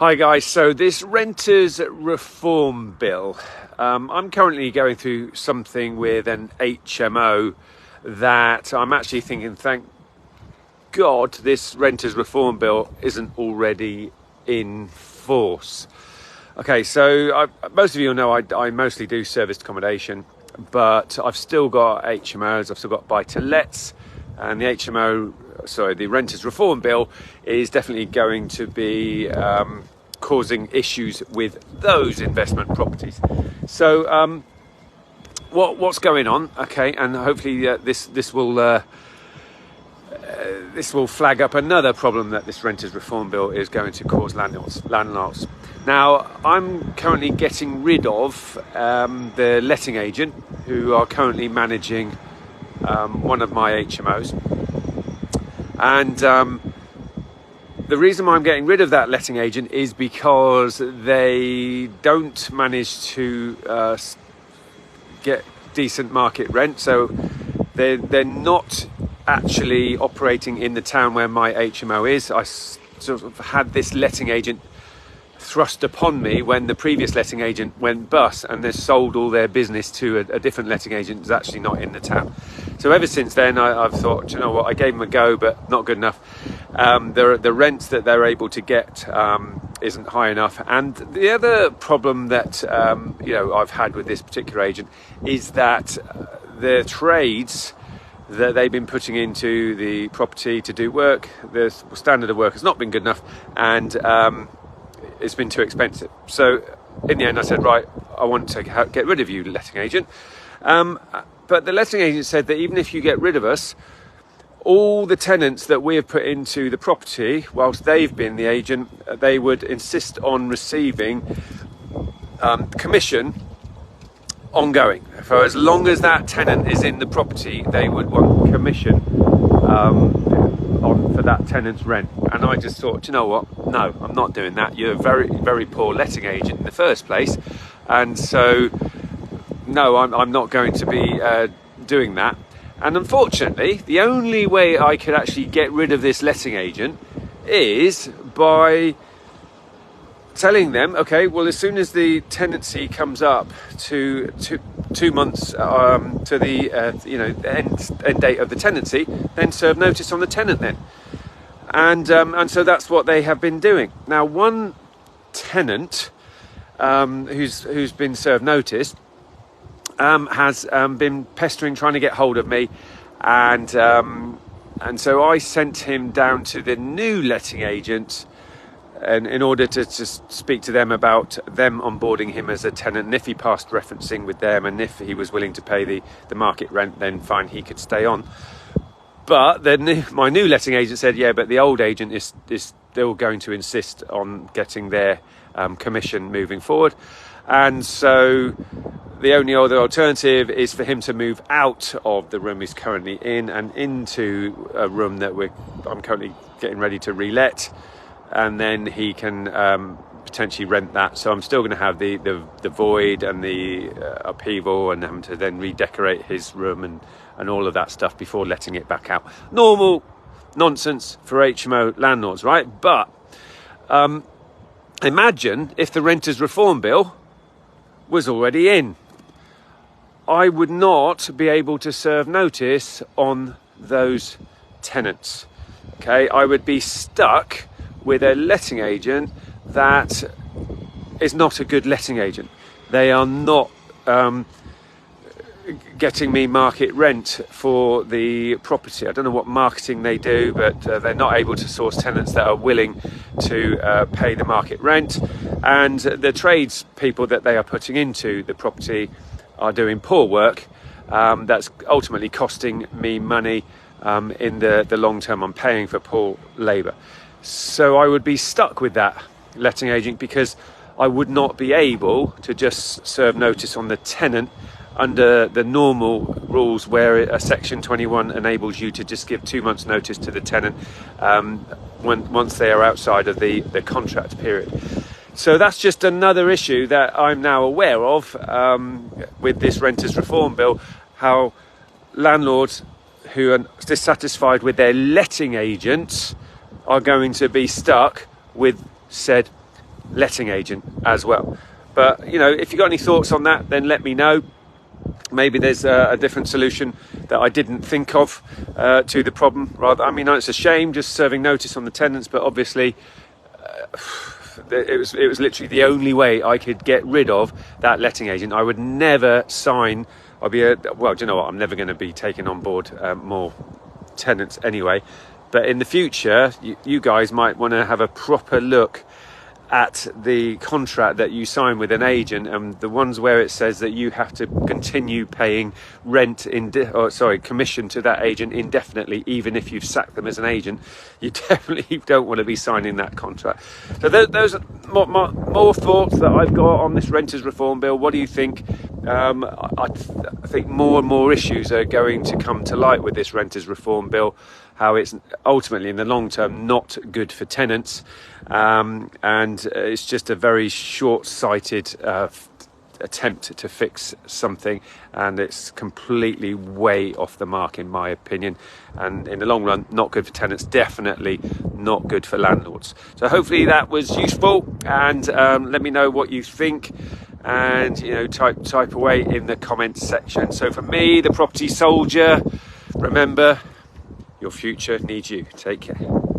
Hi guys, so this renters reform bill, I'm currently going through something with an HMO that I'm actually thinking, thank God this renters reform bill isn't already in force. Okay, so most of you know I mostly do serviced accommodation, but I've still got HMOs, I've still got buy-to-lets, and the renters reform bill is definitely going to be causing issues with those investment properties. So what's going on? Okay, and hopefully this will flag up another problem that this renters reform bill is going to cause landlords. Now, I'm currently getting rid of the letting agent who are currently managing one of my HMOs, and the reason why I'm getting rid of that letting agent is because they don't manage to get decent market rent. So they're not actually operating in the town where my HMO is. I sort of had this letting agent thrust upon me when the previous letting agent went bust, and they sold all their business to a different letting agent who's actually not in the town. So ever since then, I've thought, you know what, I gave them a go, but not good enough. The rent that they're able to get isn't high enough. And the other problem that I've had with this particular agent is that the trades that they've been putting into the property to do work, the standard of work has not been good enough, and it's been too expensive. So in the end I said, right, I want to get rid of you, letting agent. But the letting agent said that even if you get rid of us, all the tenants that we have put into the property whilst they've been the agent, they would insist on receiving commission ongoing. For as long as that tenant is in the property, they would want commission for that tenant's rent. And I just thought, you know what, no, I'm not doing that. You're a very, very poor letting agent in the first place, and so no, I'm not going to be doing that. And unfortunately, the only way I could actually get rid of this letting agent is by telling them, okay, well, as soon as the tenancy comes up to 2 months to the end date of the tenancy, then serve notice on the tenant then. And so that's what they have been doing. Now, one tenant who's been served notice has been pestering, trying to get hold of me, and so I sent him down to the new letting agent, and in order to just speak to them about them onboarding him as a tenant, and if he passed referencing with them, and if he was willing to pay the market rent, then fine, he could stay on. But then my new letting agent said, yeah, but the old agent is still going to insist on getting their commission moving forward. And so the only other alternative is for him to move out of the room he's currently in and into a room that I'm currently getting ready to relet, and then he can potentially rent that. So I'm still going to have the void and the upheaval, and having to then redecorate his room and all of that stuff before letting it back out. Normal nonsense for HMO landlords, right? But imagine if the renters reform bill was already in. I would not be able to serve notice on those tenants. Okay, I would be stuck with a letting agent that is not a good letting agent. They are not getting me market rent for the property. I don't know what marketing they do, but they're not able to source tenants that are willing to pay the market rent, and the trades people that they are putting into the property are doing poor work. That's ultimately costing me money in the long term. I'm paying for poor labour. So I would be stuck with that letting agent because I would not be able to just serve notice on the tenant under the normal rules, where a Section 21 enables you to just give 2 months notice to the tenant once they are outside of the contract period. So that's just another issue that I'm now aware of with this renters reform bill, how landlords who are dissatisfied with their letting agents are going to be stuck with said letting agent as well. But you know, if you've got any thoughts on that, then let me know. Maybe there's a different solution that I didn't think of to the problem. Rather, I mean, it's a shame just serving notice on the tenants, but obviously it was literally the only way I could get rid of that letting agent. I would never sign. Well, do you know what? I'm never going to be taking on board more tenants anyway. But in the future, you guys might want to have a proper look at the contract that you sign with an agent, and the ones where it says that you have to continue paying commission to that agent indefinitely, even if you've sacked them as an agent. You definitely don't want to be signing that contract. So those are more thoughts that I've got on this renters reform bill. What do you think? I think more and more issues are going to come to light with this renters reform bill, how it's ultimately in the long term not good for tenants, and it's just a very short-sighted attempt to fix something, and it's completely way off the mark in my opinion, and in the long run not good for tenants, definitely not good for landlords. So hopefully that was useful, and let me know what you think, and you know, type away in the comments section. So for me, the property soldier, remember, your future needs you. Take care.